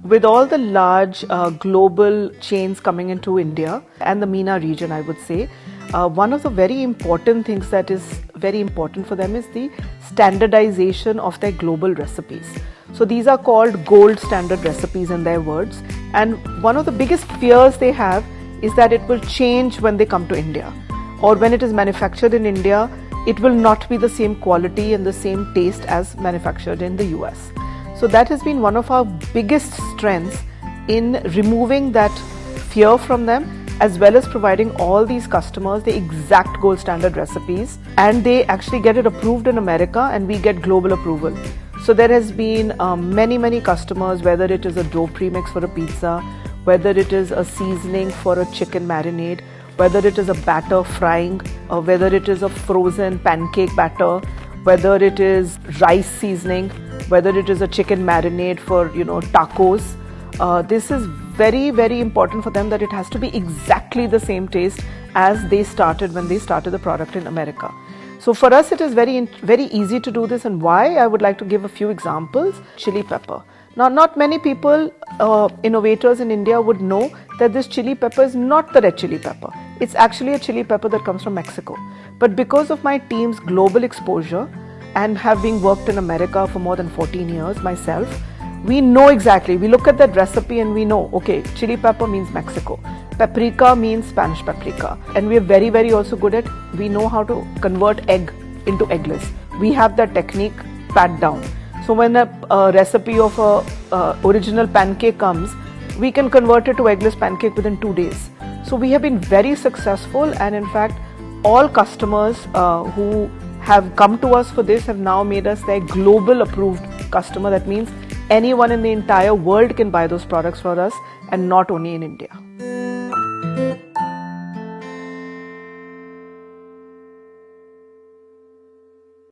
With all the large global chains coming into India and the MENA region, I would say, one of the very important things that is very important for them is the standardization of their global recipes. So these are called gold standard recipes in their words. And one of the biggest fears they have is that it will change when they come to India, or when it is manufactured in India, it will not be the same quality and the same taste as manufactured in the US. So that has been one of our biggest strengths in removing that fear from them, as well as providing all these customers the exact gold standard recipes, and they actually get it approved in America and we get global approval. So there has been many customers, whether it is a dough premix for a pizza, whether it is a seasoning for a chicken marinade, whether it is a batter frying, or whether it is a frozen pancake batter, whether it is rice seasoning, whether it is a chicken marinade for tacos. This is very important for them, that it has to be exactly the same taste as they started when they started the product in America. So for us it is very easy to do this, and why, I would like to give a few examples. Chili pepper. Now, not many people, innovators in India would know that this chili pepper is not the red chili pepper. It's actually a chili pepper that comes from Mexico. But because of my team's global exposure and having worked in America for more than 14 years myself, we know exactly. We look at that recipe and we know, okay, chili pepper means Mexico. Paprika means Spanish paprika. And we are very also good at, we know how to convert egg into eggless. We have that technique pat down. So when a recipe of a original pancake comes, we can convert it to eggless pancake within 2 days. So we have been very successful, and in fact, all customers who have come to us for this have now made us their global approved customer. That means anyone in the entire world can buy those products for us, and not only in India.